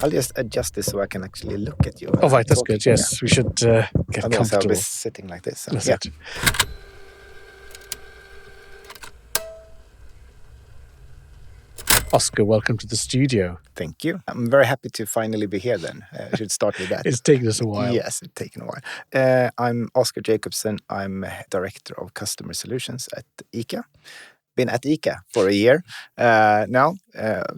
I'll just adjust this so I can actually look at you. Oh, right, that's good. Yes, we should get Otherwise comfortable. I'll be sitting like this. So, That's yeah. it. Oskar, welcome to the studio. Thank you. I'm very happy to finally be here then. I should start with that. It's taken us a while. Yes, it's taken a while. I'm Oskar Jacobsson. I'm Director of Customer Solutions at ICA. Been at ICA for a year now.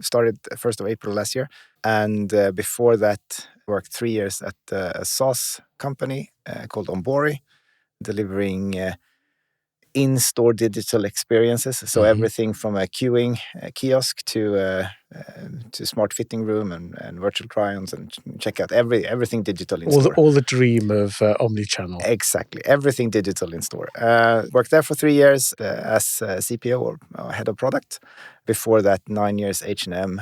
Started 1st of April last year. And before that, worked 3 years at a SaaS company called Onbori, delivering in-store digital experiences. So everything from a queuing kiosk to smart fitting room and virtual try-ons and checkout, everything digital in store. All the dream of omnichannel. Exactly. Everything digital in store. Worked there for 3 years as CPO or head of product. Before that, 9 years H&M,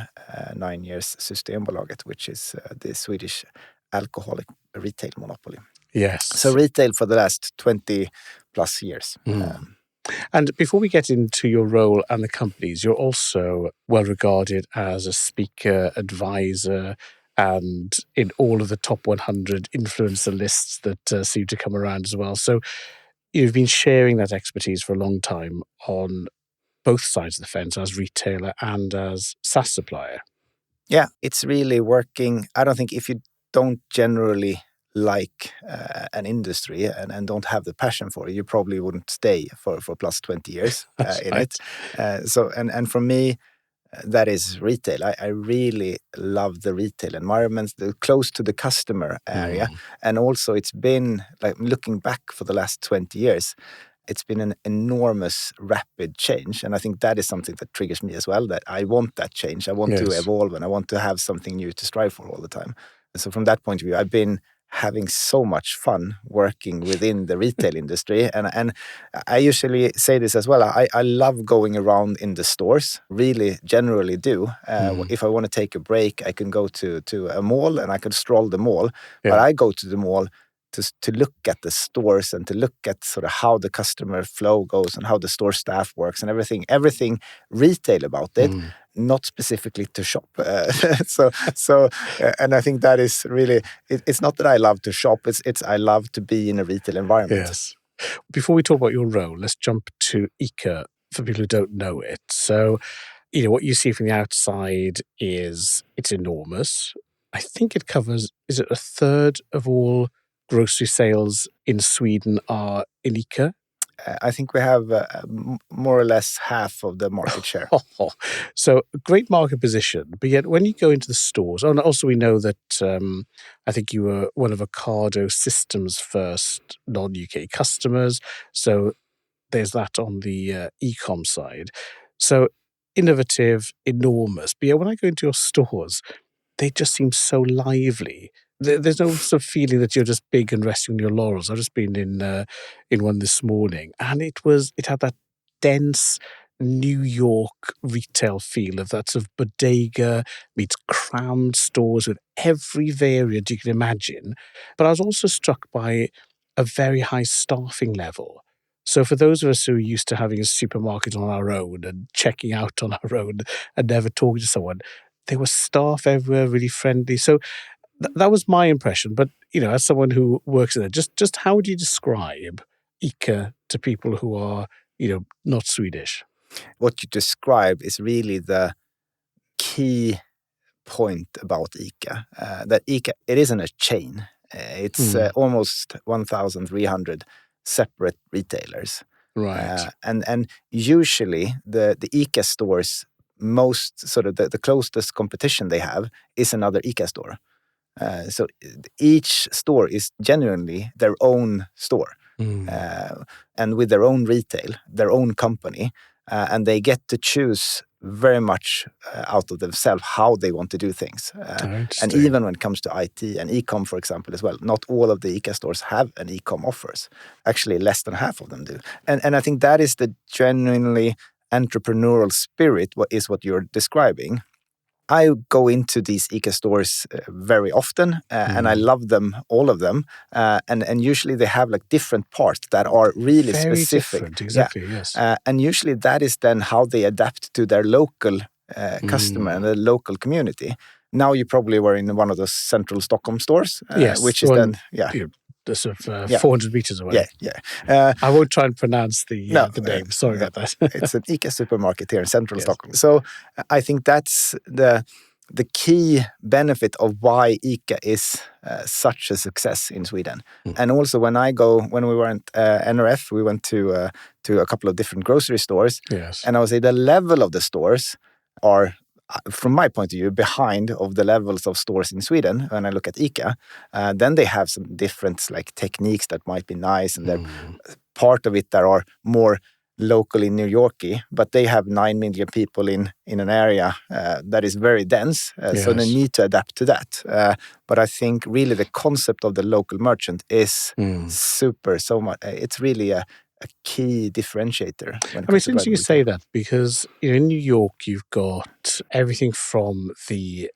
9 years Systembolaget, which is the Swedish alcoholic retail monopoly. Yes. So retail for the last 20 plus years. And before we get into your role and the companies, you're also well regarded as a speaker, advisor, and in all of the top 100 influencer lists that seem to come around as well. So you've been sharing that expertise for a long time on both sides of the fence, as retailer and as SaaS supplier. Yeah, it's really working. I don't think if you don't generally like an industry and don't have the passion for it, you probably wouldn't stay for plus 20 years in right. it. So for me, that is retail. I really love the retail environments, the close to the customer area. And also it's been, like looking back for the last 20 years, it's been an enormous rapid change. And I think that is something that triggers me as well, that I want that change. I want to evolve and I want to have something new to strive for all the time. And so from that point of view, I've been having so much fun working within the retail industry. And I usually say this as well. I love going around in the stores, really generally do. If I want to take a break, I can go to a mall and I can stroll the mall. Yeah. But I go to the mall to look at the stores and to look at sort of how the customer flow goes and how the store staff works and everything retail about it, not specifically to shop. And I think that is really, it's not that I love to shop, it's I love to be in a retail environment. Yes. Before we talk about your role, let's jump to ICA for people who don't know it. So, what you see from the outside is it's enormous. I think it covers, is it a third of all grocery sales in Sweden are in ICA? I think we have more or less half of the market share. So great market position. But yet when you go into the stores, and also we know that I think you were one of Ocado Systems' first non-UK customers. So there's that on the e-com side. So innovative, enormous. But yet when I go into your stores, they just seem so lively. There's no sort of feeling that you're just big and resting on your laurels. I've just been in one this morning, and it had that dense New York retail feel of that sort of bodega meets crammed stores with every variant you can imagine. But I was also struck by a very high staffing level. So for those of us who are used to having a supermarket on our own and checking out on our own and never talking to someone, there was staff everywhere, really friendly. So that was my impression. But, as someone who works in there, just how would you describe ICA to people who are, not Swedish? What you describe is really the key point about ICA. That ICA, it isn't a chain. It's almost 1,300 separate retailers. Right. And usually the ICA stores, most sort of the closest competition they have is another ICA store. So each store is genuinely their own store and with their own retail, their own company, and they get to choose very much out of themselves how they want to do things. And even when it comes to IT and e-com, for example, as well, not all of the ICA stores have an e-com offers. Actually, less than half of them do. And I think that is the genuinely entrepreneurial spirit, what you're describing. I go into these ICA stores very often, and I love them, all of them. And usually they have like different parts that are really very specific. Different, exactly, yes. And usually that is then how they adapt to their local customer and the local community. Now you probably were in one of the central Stockholm stores, Yes, which is then, the sort of yeah, 400 meters away. I won't try and pronounce the name. Sorry about that. It's an ICA supermarket here in central Stockholm. So I think that's the key benefit of why ICA is such a success in Sweden. And also when we were at NRF, we went to a couple of different grocery stores. Yes. And I would say the level of the stores are, from my point of view, behind of the levels of stores in Sweden. When I look at ICA, then they have some different techniques that might be nice, and they're part of it that are more locally New Yorky, but they have 9 million people in an area that is very dense, so they need to adapt to that. But I think really the concept of the local merchant is super. So much, it's really a key differentiator. It's interesting you say that, because in New York you've got everything from the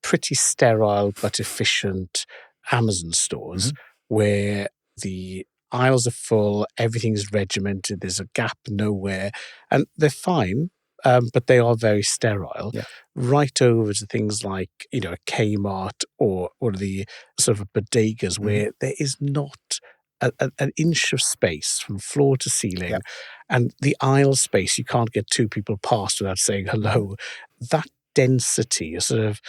pretty sterile but efficient Amazon stores where the aisles are full, everything's regimented, there's a gap nowhere, and they're fine, but they are very sterile. Right over to things like a Kmart or the sort of bodegas where there is not an inch of space from floor to ceiling, and the aisle space you can't get two people past without saying hello. That density, a sort of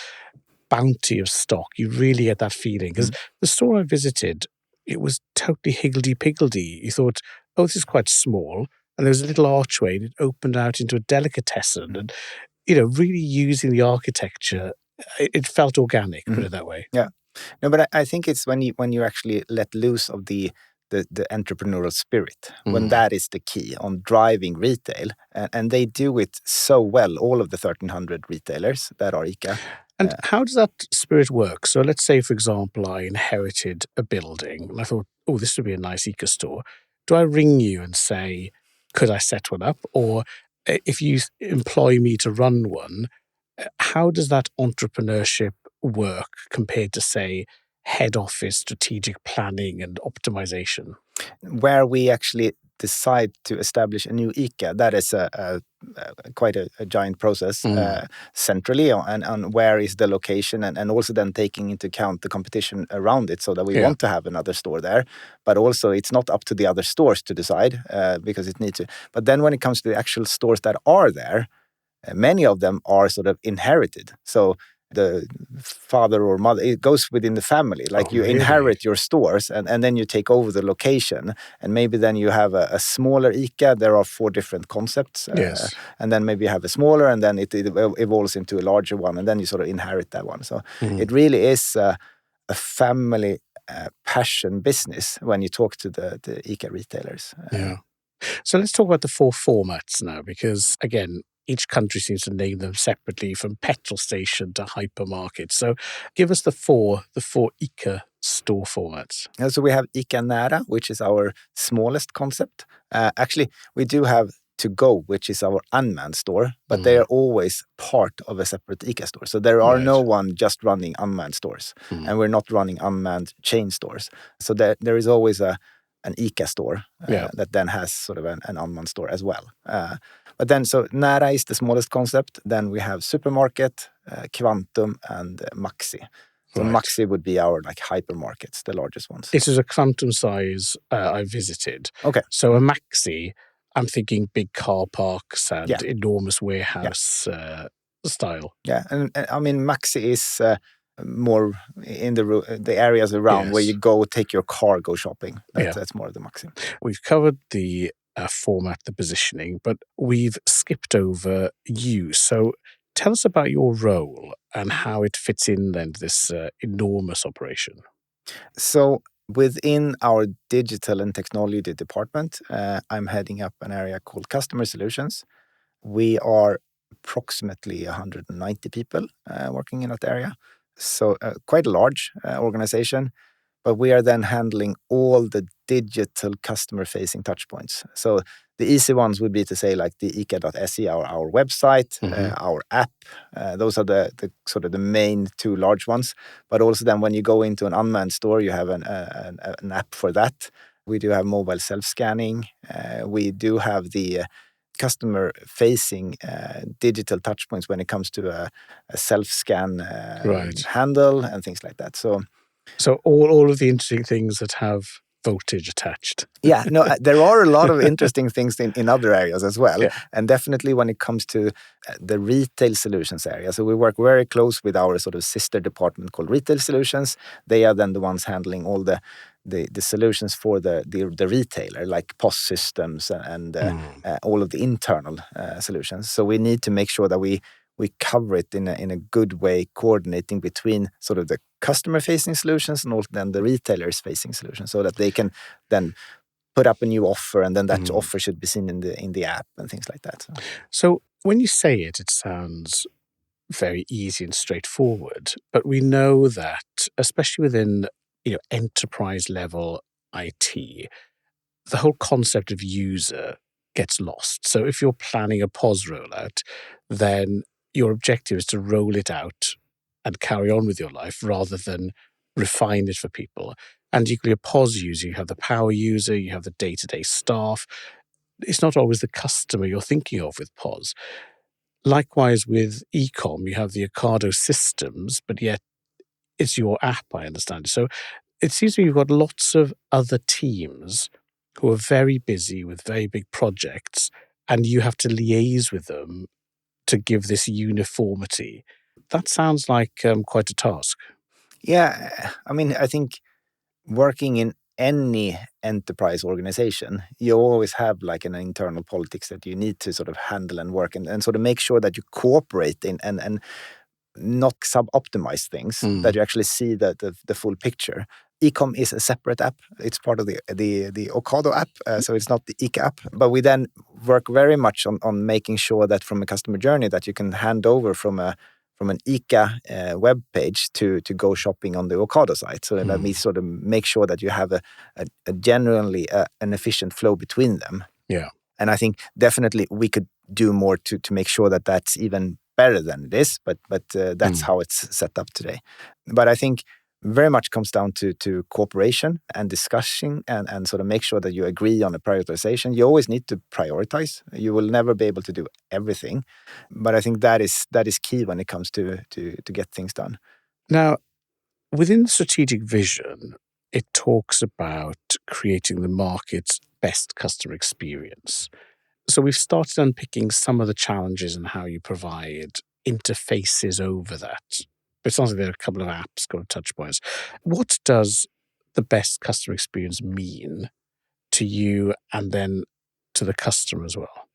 bounty of stock, you really get that feeling. Because the store I visited, it was totally higgledy-piggledy. You thought, oh, this is quite small, and there was a little archway, and it opened out into a delicatessen, and really using the architecture. It felt organic, put it that way. Yeah. No, but I think it's when you actually let loose of the entrepreneurial spirit, when that is the key on driving retail, and they do it so well, all of the 1,300 retailers that are ICA. And how does that spirit work? So let's say, for example, I inherited a building and I thought, oh, this would be a nice ICA store. Do I ring you and say, could I set one up? Or if you employ me to run one, how does that entrepreneurship work compared to, say, head office strategic planning and optimization? Where we actually decide to establish a new ICA, that is quite a giant process centrally, and where is the location, and also then taking into account the competition around it, so that we want to have another store there. But also it's not up to the other stores to decide, because it needs to. But then when it comes to the actual stores that are there, many of them are sort of inherited. So the father or mother, it goes within the family. Like you inherit your stores, and then you take over the location, and maybe then you have a smaller ICA. There are 4 different concepts, and then maybe you have a smaller, and then it evolves into a larger one, and then you sort of inherit that one. So it really is a family passion business when you talk to the ICA retailers. So let's talk about the 4 formats now, because again, each country seems to name them separately, from petrol station to hypermarket. So give us the four ICA store formats. So we have ICA Nära, which is our smallest concept. Actually, we do have To Go, which is our unmanned store, but they are always part of a separate ICA store. So there are no one just running unmanned stores, and we're not running unmanned chain stores. So there is always an ICA store that then has sort of an unmanned store as well. But then, so Nära is the smallest concept. Then we have Supermarket, Quantum, and Maxi. So Maxi would be our hypermarkets, the largest ones. It is a Quantum size I visited. Okay. So a Maxi, I'm thinking big car parks and enormous warehouse style. Yeah, and I mean Maxi is more in the areas around where you go take your car, go shopping. That's more of the Maxi. We've covered the format, the positioning, but we've skipped over you. So tell us about your role and how it fits in then to this enormous operation. So within our digital and technology department, I'm heading up an area called Customer Solutions. We are approximately 190 people working in that area. So quite a large organization, but we are then handling all the digital customer-facing touchpoints. So the easy ones would be to say like the ICA.se, our website, our app. Those are the sort of the main 2 large ones. But also then when you go into an unmanned store, you have an app for that. We do have mobile self-scanning. We do have the customer-facing digital touchpoints when it comes to a self-scan Right. handle and things like that. So all of the interesting things that have voltage attached. yeah, no, there are a lot of interesting things in other areas as well. Yeah. And definitely when it comes to the retail solutions area. So we work very close with our sort of sister department called Retail Solutions. They are then the ones handling all the solutions for the retailer, like POS systems and all of the internal solutions. So we need to make sure that we cover it in a good way, coordinating between sort of the customer-facing solutions and also then the retailers-facing solutions, so that they can then put up a new offer, and then that offer should be seen in the app and things like that. So when you say it, it sounds very easy and straightforward, but we know that, especially within enterprise level IT, the whole concept of user gets lost. So if you're planning a POS rollout, then your objective is to roll it out and carry on with your life rather than refine it for people. And equally, a POS user, you have the power user, you have the day-to-day staff. It's not always the customer you're thinking of with POS. Likewise, with e-com, you have the Ocado systems, but yet it's your app, I understand. So it seems to me you've got lots of other teams who are very busy with very big projects, and you have to liaise with them to give this uniformity. That sounds like quite a task. Yeah, I mean, I think working in any enterprise organization, you always have like an internal politics that you need to sort of handle and work and sort of make sure that you cooperate in and not sub-optimize things, that you actually see the full picture. Ecom is a separate app. It's part of the Ocado app, so it's not the ICA app. But we then work very much on making sure that from a customer journey that you can hand over from an ICA web page to go shopping on the Ocado site. So that means sort of make sure that you have a genuinely an efficient flow between them. Yeah. And I think definitely we could do more to make sure that that's even better than it is, but that's how it's set up today. But I think very much comes down to cooperation and discussion and sort of make sure that you agree on a prioritization. You always need to prioritize. You will never be able to do everything, but I think that is key when it comes to get things done. Now, within the strategic vision, it talks about creating the market's best customer experience. So we've started unpicking some of the challenges and how you provide interfaces over that. But it sounds like there are a couple of apps called touchpoints. What does the best customer experience mean to you and then to the customer as well?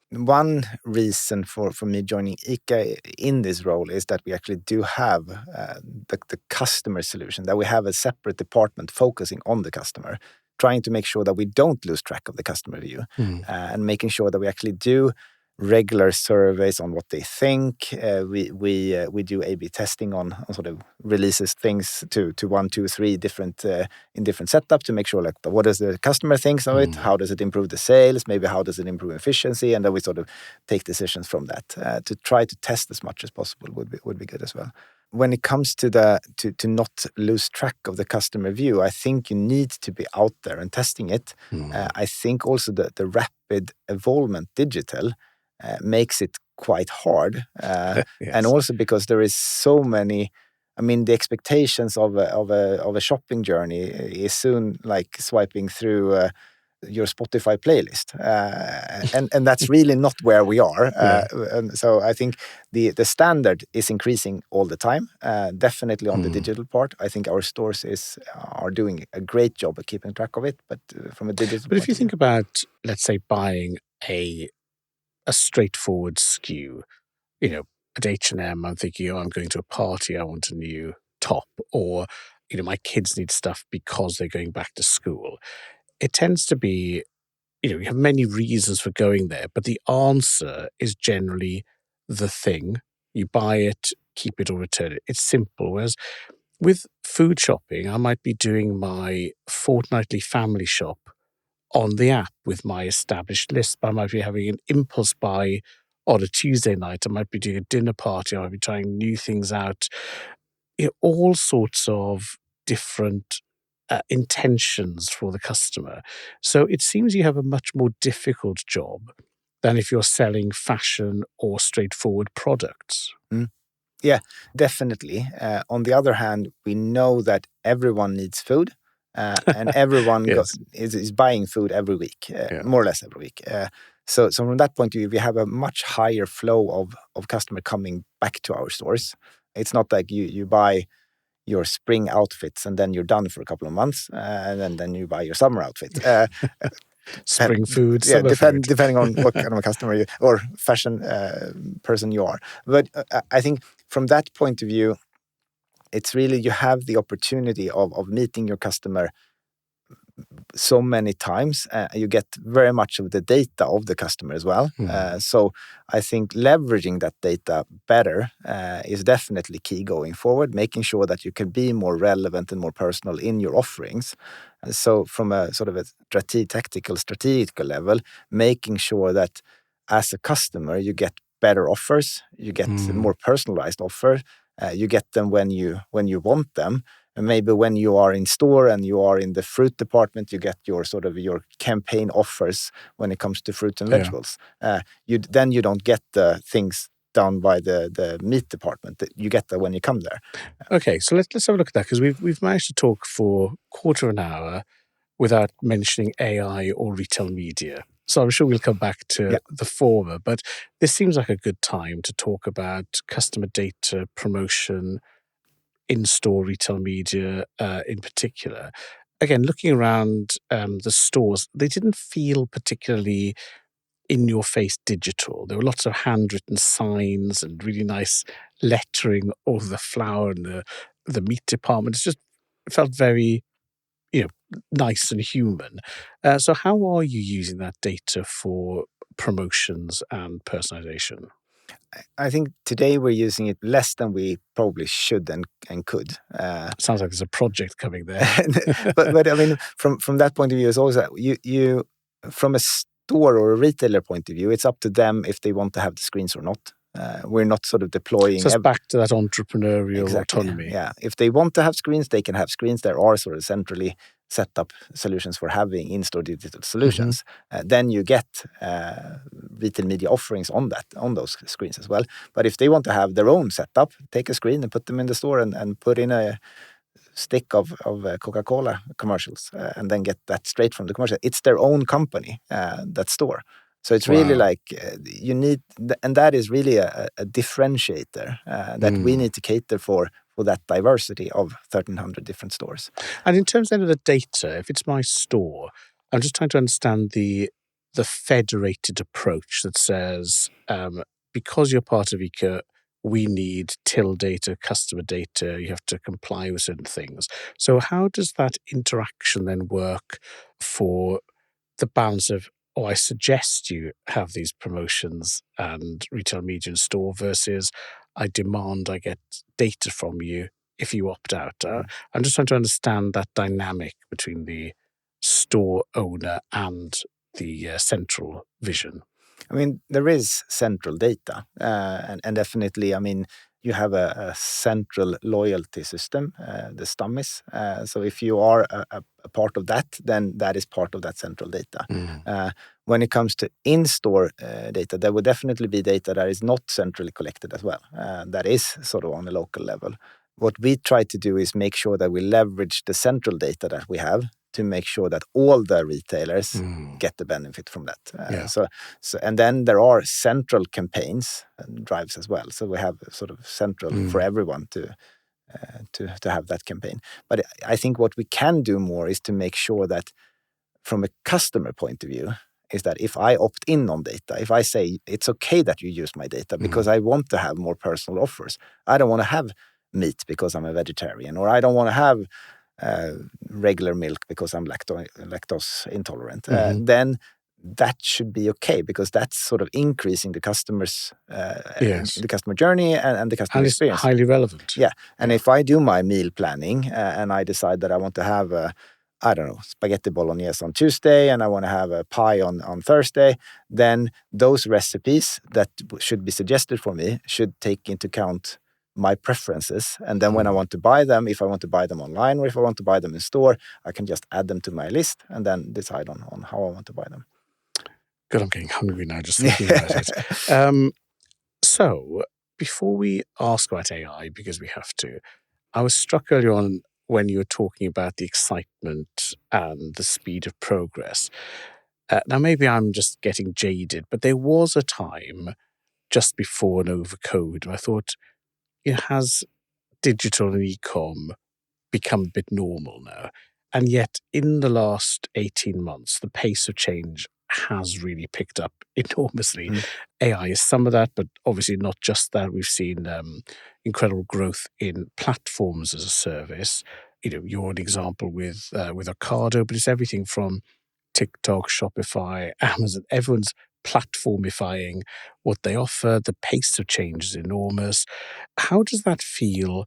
One reason for me joining ICA in this role is that we actually do have the customer solution, that we have a separate department focusing on the customer, trying to make sure that we don't lose track of the customer view and making sure that we actually do regular surveys on what they think. We do A/B testing on sort of releases things to 1, 2, 3 different in different setup to make sure like what does the customer thinks of it, how does it improve the sales, maybe how does it improve efficiency, and then we sort of take decisions from that to try to test as much as possible would be good as well. When it comes to to not lose track of the customer view, I think you need to be out there and testing it. I think also the rapid evolvement digital makes it quite hard. Yes. And also because there is so many, I mean, the expectations of a shopping journey is soon like swiping through your Spotify playlist. And that's really not where we are. And so I think the standard is increasing all the time, definitely on the digital part. I think our stores are doing a great job of keeping track of it, but from a digital But if point you of think view. about, let's say, buying a straightforward SKU, at H&M, I'm thinking, I'm going to a party, I want a new top, or, my kids need stuff because they're going back to school. It tends to be, you have many reasons for going there, but the answer is generally the thing. You buy it, keep it, or return it. It's simple. Whereas with food shopping, I might be doing my fortnightly family shop on the app with my established list. I might be having an impulse buy on a Tuesday night. I might be doing a dinner party. I might be trying new things out. All sorts of different intentions for the customer. So it seems you have a much more difficult job than if you're selling fashion or straightforward products. Yeah, definitely. On the other hand, we know that everyone needs food, and everyone Yes. is buying food every week, more or less every week. So from that point of view, we have a much higher flow of customer coming back to our stores. It's not like you buy your spring outfits and then you're done for a couple of months, and then you buy your summer outfit. Spring food, summer food. Depending on what kind of a customer you, or fashion person you are. But I think from that point of view, it's really, you have the opportunity of meeting your customer so many times. You get very much of the data of the customer as well. So I think leveraging that data better is definitely key going forward, making sure that you can be more relevant and more personal in your offerings. So from a sort of a strategical level, making sure that as a customer, you get better offers, you get more personalized offers, you get them when you want them. And maybe when you are in store and you are in the fruit department, you get your sort of your campaign offers when it comes to fruits and vegetables. You don't get the things done by the meat department. You get that when you come there. Okay, so let's have a look at that, because we've managed to talk for a quarter of an hour without mentioning AI or retail media. So I'm sure we'll come back to the former, but this seems like a good time to talk about customer data, promotion, in-store retail media in particular. Again, looking around the stores, they didn't feel particularly in-your-face digital. There were lots of handwritten signs and really nice lettering over the flour and the meat department. It felt very, nice and human. So how are you using that data for promotions and personalization? I think today we're using it less than we probably should and could. Sounds like there's a project coming there. but I mean, from that point of view, it's also you from a store or a retailer point of view, it's up to them if they want to have the screens or not. We're not sort of deploying. So it's back to that entrepreneurial Exactly. autonomy. Yeah, if they want to have screens, they can have screens. There are sort of centrally set up solutions for having in-store digital solutions. Then you get retail media offerings on those screens as well. But if they want to have their own setup, take a screen and put them in the store and put in a stick of Coca-Cola commercials and then get that straight from the commercial. It's their own company, that store. So it's really like you need, and that is really a differentiator that we need to cater for that diversity of 1,300 different stores. And in terms then of the data, if it's my store, I'm just trying to understand the federated approach that says, because you're part of ICA, we need till data, customer data, you have to comply with certain things. So how does that interaction then work for the balance of, I suggest you have these promotions and retail media in store versus I demand I get data from you if you opt out? I'm just trying to understand that dynamic between the store owner and the central vision. I mean, there is central data, and definitely, I mean, you have a central loyalty system, the Stammis. So if you are a part of that, then that is part of that central data. When it comes to in-store data, there will definitely be data that is not centrally collected as well. That is sort of on a local level. What we try to do is make sure that we leverage the central data that we have to make sure that all the retailers get the benefit from that. So and then there are central campaigns and drives as well. So we have sort of central for everyone to have that campaign. But I think what we can do more is to make sure that from a customer point of view, is that if I opt in on data, if I say it's okay that you use my data because I want to have more personal offers, I don't want to have meat because I'm a vegetarian, or I don't want to have regular milk because I'm lactose intolerant, then that should be okay, because that's sort of increasing the customer's the customer journey and the customer experience. It's highly relevant. Yeah, and if I do my meal planning and I decide that I want to have I don't know, spaghetti bolognese on Tuesday and I want to have a pie on Thursday, then those recipes that should be suggested for me should take into account my preferences. And then when I want to buy them, if I want to buy them online or if I want to buy them in store, I can just add them to my list and then decide on how I want to buy them. God, I'm getting hungry now just thinking about it. So, before we ask about AI, because we have to, I was struck earlier on when you were talking about the excitement and the speed of progress. Now, maybe I'm just getting jaded, but there was a time just before and over COVID where I thought, has digital and e-com become a bit normal now? And yet, in the last 18 months, the pace of change has really picked up enormously. Mm. AI is some of that, but obviously not just that. We've seen incredible growth in platforms as a service. You're an example with Ocado, but it's everything from TikTok, Shopify, Amazon. Everyone's platformifying what they offer. The pace of change is enormous. How does that feel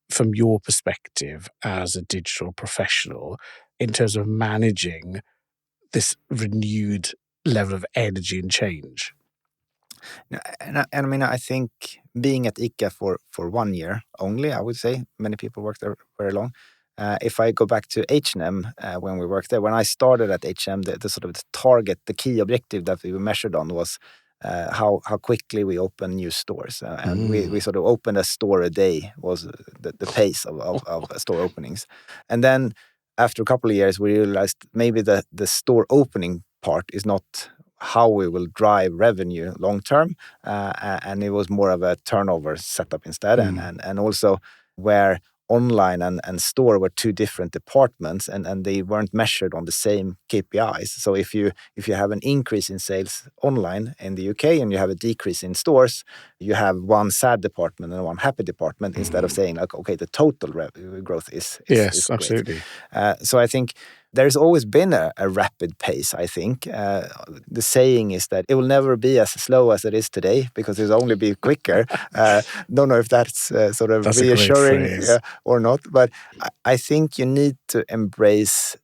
from your perspective as a digital professional in terms of managing this renewed level of energy and change? And I mean, I think being at ICA for 1 year only, I would say, many people work there very long. If I go back to H&M, when we worked there, when I started at H&M, the sort of the target, the key objective that we were measured on was how quickly we open new stores. And we sort of opened a store a day was the pace of store openings. And then after a couple of years, we realized maybe the store opening part is not how we will drive revenue long term, and it was more of a turnover setup instead, and also where online and store were two different departments, and they weren't measured on the same KPIs. So if you have an increase in sales online in the UK and you have a decrease in stores, you have one sad department and one happy department instead of saying like, okay, the total growth is Yes, great. absolutely. So I think there's always been a rapid pace, I think. The saying is that it will never be as slow as it is today because it'll only be quicker. Don't know if that's sort of That's a great reassuring phrase. or not, but I think you need to embrace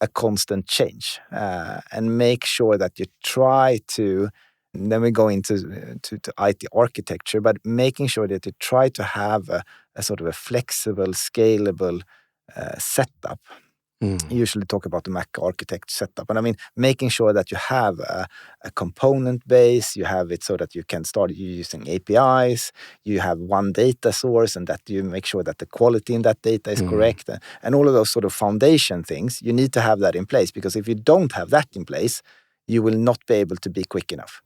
a constant change and make sure that you try to. Then we go into to IT architecture, but making sure that you try to have a sort of a flexible, scalable setup. Usually talk about the Mac architect setup. And I mean, making sure that you have a component base, you have it so that you can start using APIs, you have one data source, and that you make sure that the quality in that data is correct. And all of those sort of foundation things, you need to have that in place, because if you don't have that in place, you will not be able to be quick enough.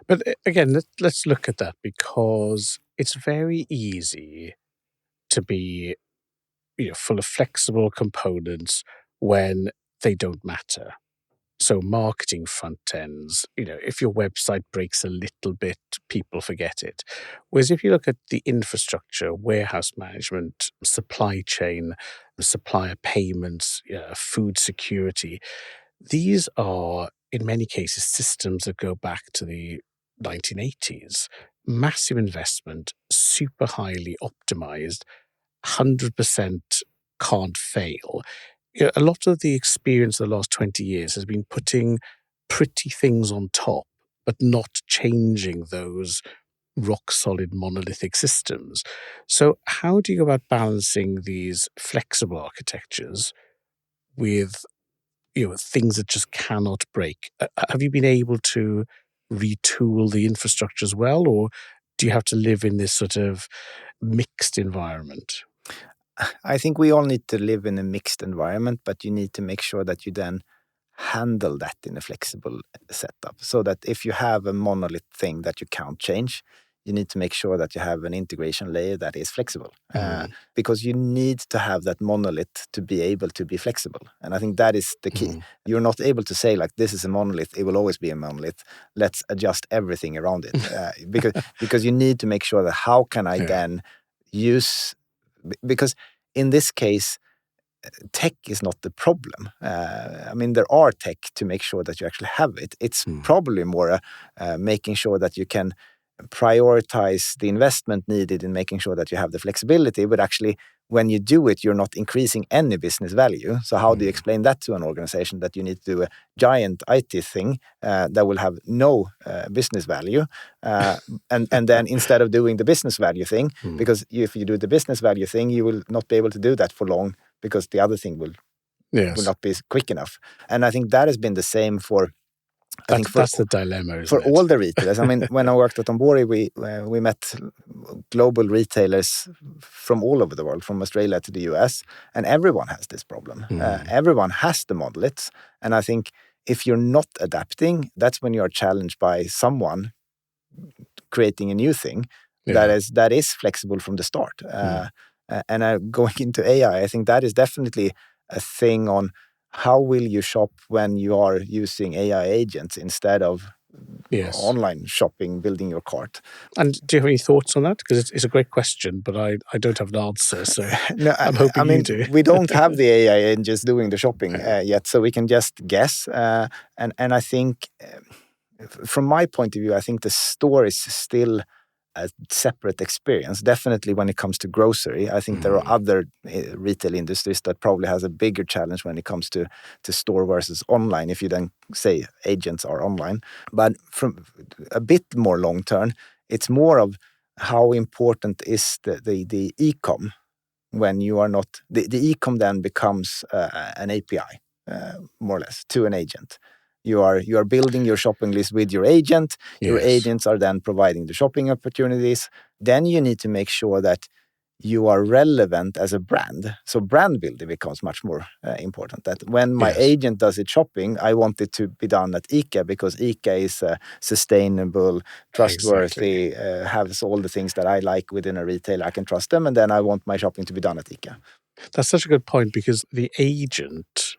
But again, let's look at that, because it's very easy to be full of flexible components when they don't matter. So marketing front ends, if your website breaks a little bit, people forget it. Whereas if you look at the infrastructure, warehouse management, supply chain, supplier payments, food security, these are in many cases systems that go back to the 1980s. Massive investment, super highly optimized, 100% can't fail. A lot of the experience of the last 20 years has been putting pretty things on top, but not changing those rock solid monolithic systems. So how do you go about balancing these flexible architectures with things that just cannot break? Have you been able to retool the infrastructure as well, or do you have to live in this sort of mixed environment? I think we all need to live in a mixed environment, but you need to make sure that you then handle that in a flexible setup, so that if you have a monolith thing that you can't change, you need to make sure that you have an integration layer that is flexible, because you need to have that monolith to be able to be flexible. And I think that is the key. You're not able to say like, this is a monolith, it will always be a monolith, let's adjust everything around it, because you need to make sure that how can I then use, because in this case, tech is not the problem. I mean, there are tech to make sure that you actually have it. It's probably more making sure that you can prioritize the investment needed in making sure that you have the flexibility, but actually when you do it, you're not increasing any business value. So how do you explain that to an organization that you need to do a giant IT thing that will have no business value? And then instead of doing the business value thing, because if you do the business value thing, you will not be able to do that for long, because the other thing will not be quick enough. And I think that has been the same for I think that's the dilemma, isn't for it? all the retailers. I mean, when I worked at Onbori, we met global retailers from all over the world, from Australia to the US, and everyone has this problem. Everyone has the monoliths, and I think if you're not adapting, that's when you're challenged by someone creating a new thing that is flexible from the start. And going into AI, I think that is definitely a thing on how will you shop when you are using AI agents instead of online shopping, building your cart. And do you have any thoughts on that? Because it's a great question, but I don't have an answer, so No, I'm hoping you do. We don't have the AI engines doing the shopping yet, so we can just guess. And I think, from my point of view, I think the store is still a separate experience. Definitely when it comes to grocery, I think there are other retail industries that probably has a bigger challenge when it comes to store versus online, if you then say agents are online. But from a bit more long term, it's more of how important is the e-com when you are not... The e-com then becomes an API, more or less, to an agent. You are building your shopping list with your agent. Your agents are then providing the shopping opportunities. Then you need to make sure that you are relevant as a brand. So brand building becomes much more important. That when my agent does its shopping, I want it to be done at ICA because ICA is sustainable, trustworthy, has all the things that I like within a retailer. I can trust them, and then I want my shopping to be done at ICA. That's such a good point, because the agent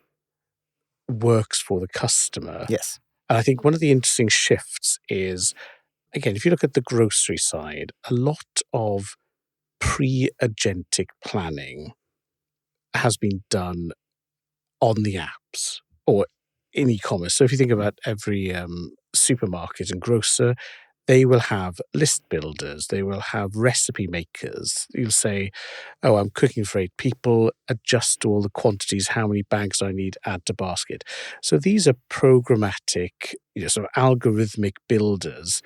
works for the customer. Yes. And I think one of the interesting shifts is, again, if you look at the grocery side, a lot of pre-agentic planning has been done on the apps or in e-commerce. So if you think about every supermarket and grocer, they will have list builders, they will have recipe makers. You'll say, oh, I'm cooking for 8 people, adjust all the quantities, how many bags I need, add to basket. So these are programmatic, sort of algorithmic builders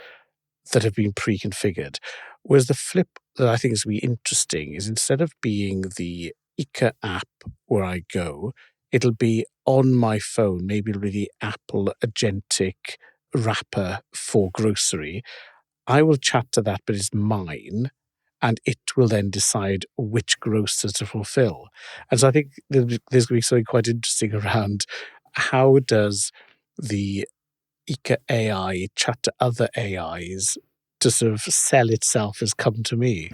that have been pre-configured. Whereas the flip that I think is going to be interesting is, instead of being the ICA app where I go, it'll be on my phone. Maybe it'll be the Apple agentic wrapper for grocery. I will chat to that, but it's mine, and it will then decide which grocers to fulfill. And so I think there's going to be something quite interesting around how does the ICA AI chat to other AIs to sort of sell itself as come to me.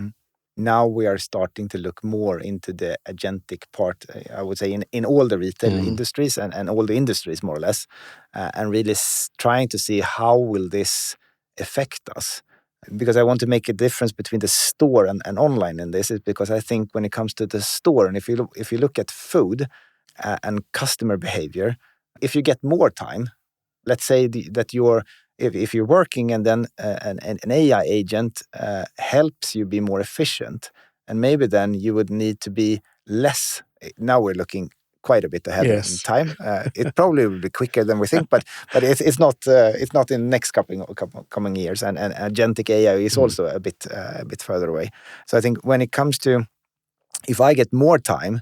Now we are starting to look more into the agentic part, I would say, in all the retail industries and all the industries, more or less, and really trying to see how will this affect us. Because I want to make a difference between the store and online in this, is because I think when it comes to the store, and if you look at food and customer behavior, if you get more time, let's say that if you're working and then an AI agent helps you be more efficient, and maybe then you would need to be less. Now we're looking quite a bit ahead in time. It probably will be quicker than we think, but it's not in the next coming years. And agentic AI is also a bit further away. So I think when it comes to, if I get more time,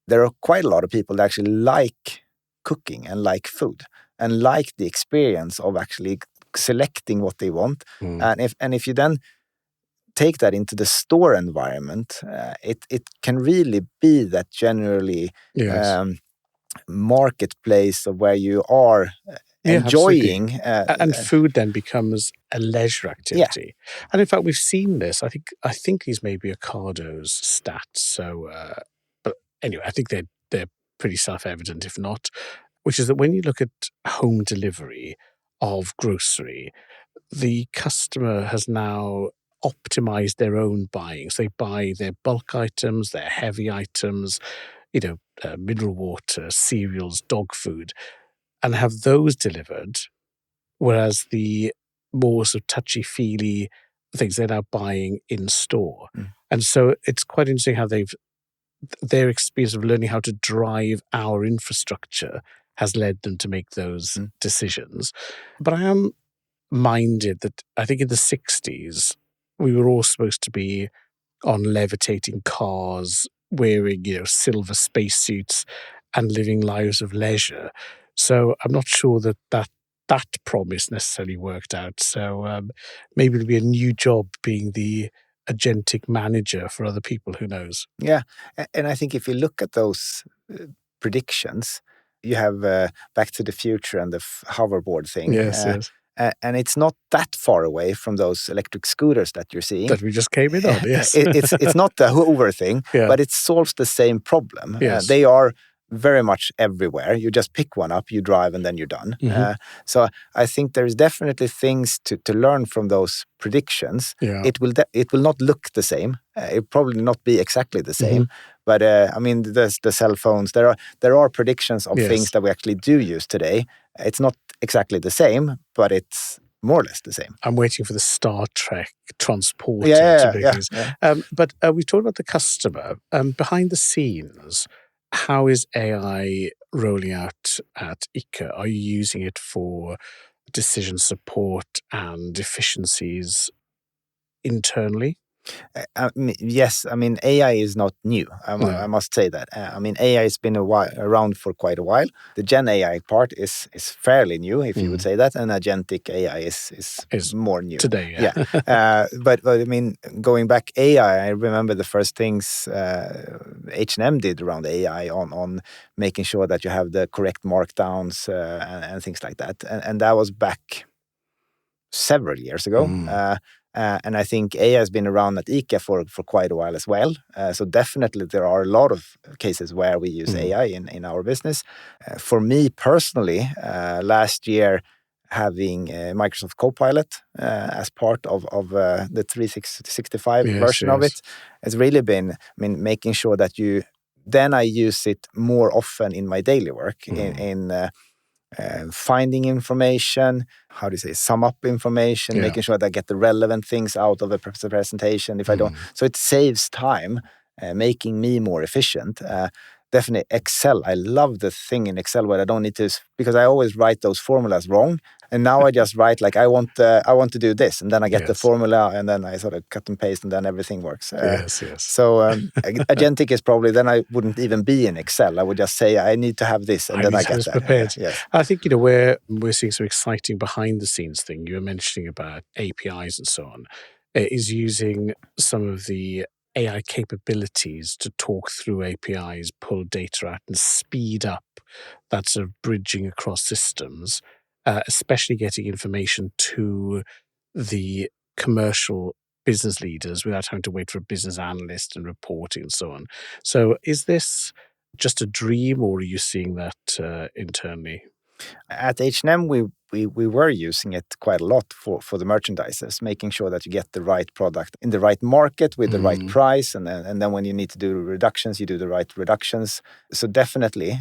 there are quite a lot of people that actually like cooking and like food and like the experience of actually selecting what they want. And if you then take that into the store environment, it can really be that generally marketplace of where you are enjoying. And food then becomes a leisure activity. And in fact, we've seen this. I think these may be Ocado's stats. So, but anyway, I think they're pretty self-evident, if not, which is that when you look at home delivery of grocery, the customer has now optimized their own buying. So they buy their bulk items, their heavy items, mineral water, cereals, dog food, and have those delivered. Whereas the more sort of touchy-feely things they're now buying in store. And so it's quite interesting how their experience of learning how to drive our infrastructure has led them to make those decisions. But I am minded that I think in the 60s, we were all supposed to be on levitating cars, wearing, silver spacesuits and living lives of leisure. So I'm not sure that that promise necessarily worked out. So maybe it'll be a new job being the agentic manager for other people. Who knows? Yeah, and I think if you look at those predictions, you have Back to the Future and the hoverboard thing. Yes, yes. And it's not that far away from those electric scooters that you're seeing. That we just came in on, yes. It's not the Hoover thing, Yeah. but it solves the same problem. Yes. They are very much everywhere. You just pick one up, you drive, and then you're done. So I think there's definitely things to learn from those predictions. Yeah. It will not look the same. It probably not be exactly the same. But I mean, there's the cell phones. There are predictions of Yes. things that we actually do use today. It's not exactly the same, but it's more or less the same. I'm waiting for the Star Trek transporter to make things. But we talked about the customer. Behind the scenes, how is AI rolling out at ICA? Are you using it for decision support and efficiencies internally? Yes, I mean, AI is not new. I must say that. I mean, AI has been around for quite a while. The Gen AI part is fairly new, if you would say that, and agentic AI is more new. Today, yeah. But I mean, going back AI, I remember the first things H&M did around AI on making sure that you have the correct markdowns and things like that. And that was back several years ago. And I think AI has been around at ICA for quite a while as well. So definitely there are a lot of cases where we use AI in our business. For me personally, last year, having Microsoft Copilot as part of the 365 version of it has really been, making sure that I use it more often in my daily work in finding information, sum up information, making sure that I get the relevant things out of a presentation. If I don't, so it saves time, making me more efficient. Definitely Excel. I love the thing in Excel where I don't need to, because I always write those formulas wrong. And now I just write like, I want to do this. And then I get the formula and then I sort of cut and paste and then everything works. So agentic is probably, then I wouldn't even be in Excel. I would just say, I need to have this. And then I get that. Prepared. I think, we're seeing some exciting behind the scenes thing. You were mentioning about APIs and so on. Is using some of the AI capabilities to talk through APIs, pull data out and speed up that sort of bridging across systems, especially getting information to the commercial business leaders without having to wait for a business analyst and reporting and so on. So is this just a dream, or are you seeing that internally? At H&M, we were using it quite a lot for the merchandisers, making sure that you get the right product in the right market with the right price, and then when you need to do reductions, you do the right reductions. So definitely,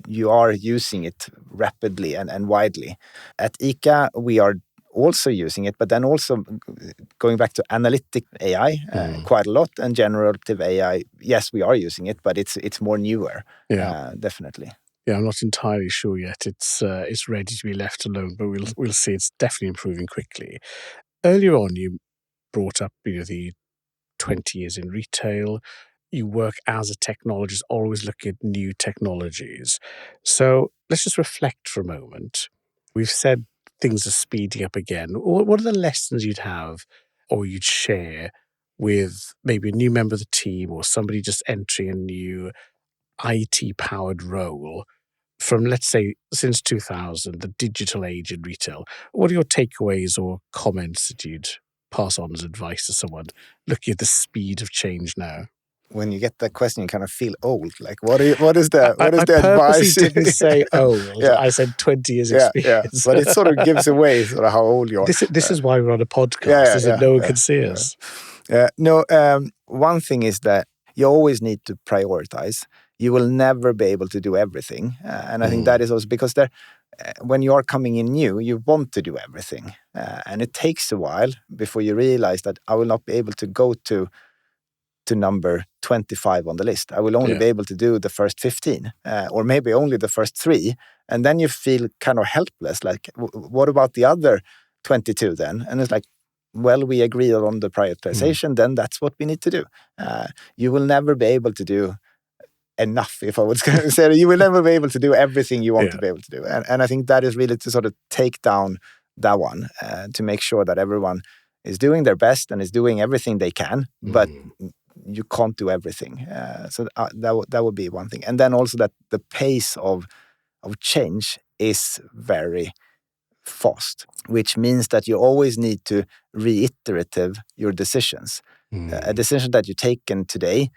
you are using it rapidly and widely. At ICA, we are also using it, but then also going back to analytic AI quite a lot, and generative AI. Yes, we are using it, but it's more newer. Definitely. Yeah, I'm not entirely sure yet. It's ready to be left alone, but we'll see. It's definitely improving quickly. Earlier on, you brought up the 20 years in retail. You work as a technologist, always looking at new technologies. So let's just reflect for a moment. We've said things are speeding up again. What are the lessons you'd have or you'd share with maybe a new member of the team or somebody just entering a new IT-powered role from, let's say, since 2000, the digital age in retail? What are your takeaways or comments that you'd pass on as advice to someone looking at the speed of change now? When you get that question, you kind of feel old. Like, what is the I advice? purposely didn't say old. I said 20 years experience. But it sort of gives away sort of how old you are. This is why we're on a podcast, no one can see us. One thing is that you always need to prioritize. You will never be able to do everything. And I think that is also because when you are coming in new, you want to do everything. And it takes a while before you realize that I will not be able to go to number 25 on the list. I will only be able to do the first 15 or maybe only the first 3. And then you feel kind of helpless. Like, what about the other 22 then? And it's like, well, we agreed on the prioritization, then that's what we need to do. You will never be able to do enough, if I would say. You will never be able to do everything you want to be able to do. And I think that is really to sort of take down that one, to make sure that everyone is doing their best and is doing everything they can, but you can't do everything. So that would be one thing. And then also that the pace of change is very fast, which means that you always need to reiterate your decisions. A decision that you taken today,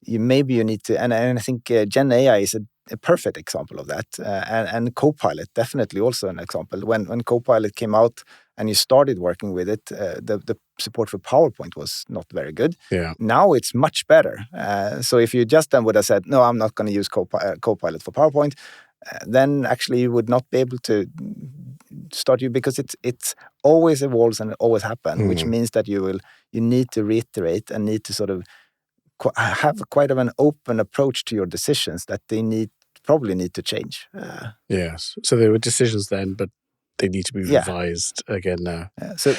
you need to, and I think Gen AI is a perfect example of that, and Copilot definitely also an example. When Copilot came out and you started working with it, the support for PowerPoint was not very good. Yeah. Now it's much better. So if you just then would have said, no, I'm not going to use Copilot for PowerPoint, then actually you would not be able to start you, because it's always evolves and it always happens, which means that you need to reiterate and need to sort of have quite of an open approach to your decisions, that they probably need to change. Yes. So there were decisions then, but they need to be revised again now. So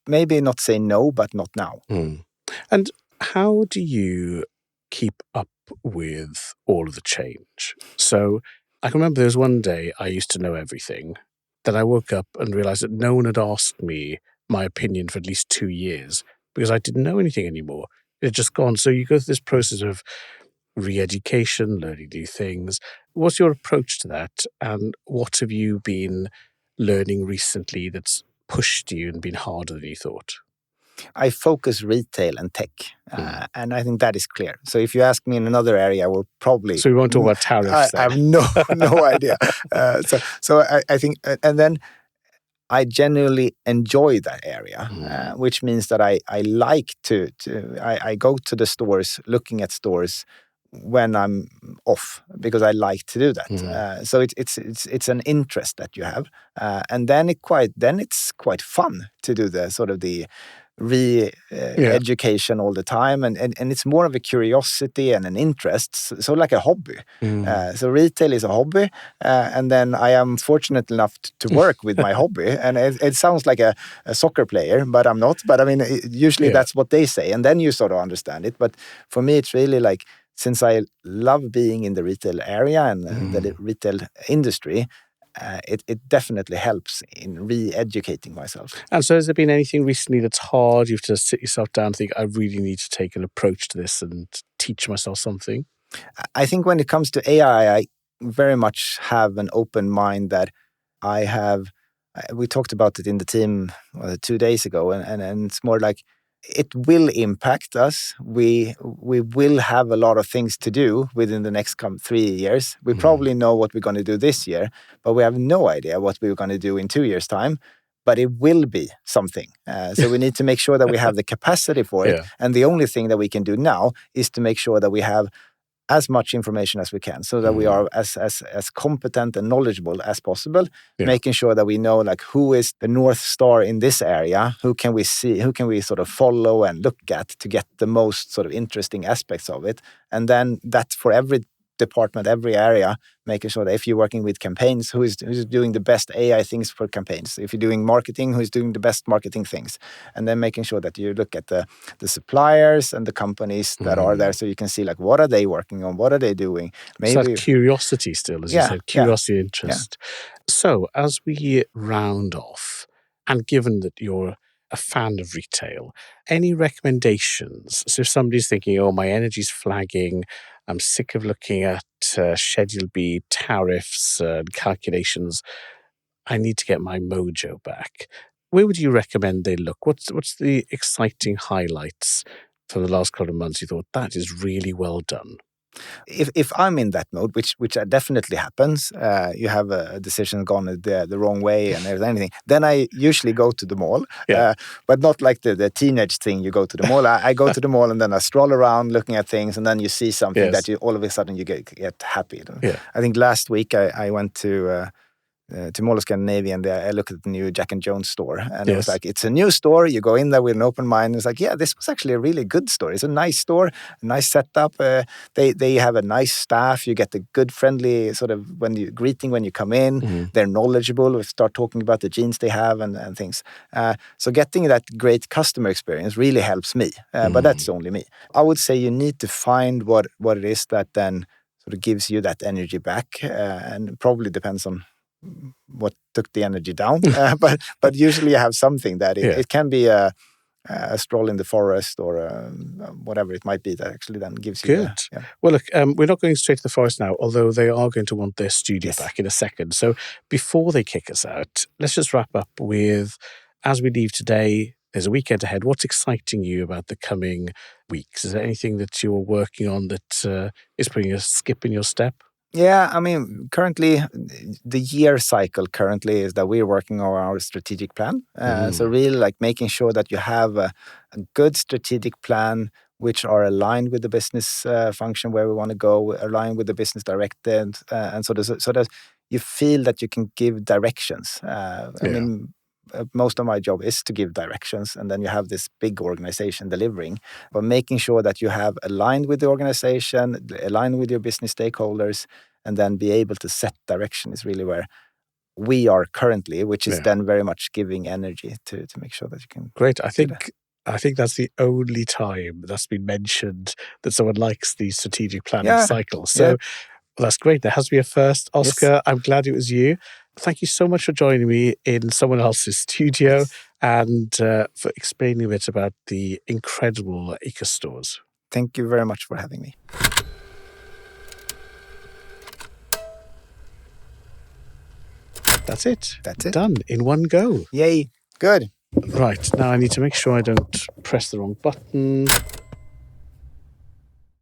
maybe not say no, but not now. And how do you keep up with all of the change? So I can remember there was one day I used to know everything. Then I woke up and realized that no one had asked me my opinion for at least 2 years because I didn't know anything anymore. It had just gone. So you go through this process of re-education, learning new things. What's your approach to that? And what have you been learning recently that's pushed you and been harder than you thought? I focus retail and tech, and I think that is clear. So if you ask me in another area, I will probably... So we won't talk about tariffs then. I have no idea. So I think, and then I genuinely enjoy that area, which means that I like I go to the stores, looking at stores when I'm off, because I like to do that. So it's an interest that you have, and then it's quite fun to do the sort of the education all the time, and it's more of a curiosity and an interest, so like a hobby. So retail is a hobby, and then I am fortunate enough to work with my hobby, and it sounds like a soccer player, but I'm not. But I mean, usually that's what they say, and then you sort of understand it. But for me, it's really like, since I love being in the retail area and the retail industry, it definitely helps in re-educating myself. And so has there been anything recently that's hard? You have to sit yourself down and think, I really need to take an approach to this and teach myself something? I think when it comes to AI, I very much have an open mind that I have. We talked about it in the team 2 days ago, and it's more like, it will impact us. We will have a lot of things to do within the next 3 years. We probably know what we're going to do this year, but we have no idea what we're going to do in 2 years' time. But it will be something. So we need to make sure that we have the capacity for it. And the only thing that we can do now is to make sure that we have as much information as we can, so that we are as competent and knowledgeable as possible, making sure that we know, like, who is the North Star in this area, who can we see, who can we sort of follow and look at to get the most sort of interesting aspects of it. And then that for every department, every area, making sure that if you're working with campaigns, who's doing the best AI things for campaigns. If you're doing marketing, who's doing the best marketing things. And then making sure that you look at the suppliers and the companies that are there, so you can see, like, what are they working on, what are they doing. Maybe so that curiosity still, as you said, curiosity, interest. So as we round off, and given that you're a fan of retail, any recommendations? So if somebody's thinking, oh, my energy's flagging, I'm sick of looking at Schedule B tariffs and calculations, I need to get my mojo back. Where would you recommend they look? What's the exciting highlights for the last couple of months you thought, that is really well done? If I'm in that mode, which definitely happens, you have a decision gone the wrong way and anything, then I usually go to the mall, but not like the teenage thing. You go to the mall. I go to the mall and then I stroll around looking at things, and then you see something that you all of a sudden you get happy. I think last week I went to Mall of Scandinavia, and I looked at the new Jack and Jones store, and it was like, it's a new store. You go in there with an open mind. It's like, this was actually a really good store. It's a nice store, a nice setup. They have a nice staff. You get the good, friendly sort of greeting when you come in. They're knowledgeable. We start talking about the jeans they have and things. So getting that great customer experience really helps me, but that's only me. I would say you need to find what it is that then sort of gives you that energy back, and it probably depends on what took the energy down. But usually you have something that it can be a stroll in the forest or whatever it might be that actually then gives you Good. Well, look, we're not going straight to the forest now, although they are going to want their studio back in a second. So before they kick us out, let's just wrap up with, as we leave today, there's a weekend ahead. What's exciting you about the coming weeks? Is there anything that you're working on that is putting a skip in your step? Yeah, I mean, currently, the year cycle currently is that we're working on our strategic plan. So really like making sure that you have a good strategic plan which are aligned with the business function where we want to go, aligned with the business directed, and so that you feel that you can give directions. I mean, most of my job is to give directions, and then you have this big organization delivering. But making sure that you have aligned with the organization, aligned with your business stakeholders, and then be able to set direction is really where we are currently, which is then very much giving energy to make sure that you can. Great. I think that's the only time that's been mentioned that someone likes the strategic planning cycle. So that's great. There has to be a first. Oskar, I'm glad it was you. Thank you so much for joining me in someone else's studio and for explaining a bit about the incredible ICA stores. Thank you very much for having me. That's it. That's it. Done in one go. Yay. Good. Right. Now I need to make sure I don't press the wrong button.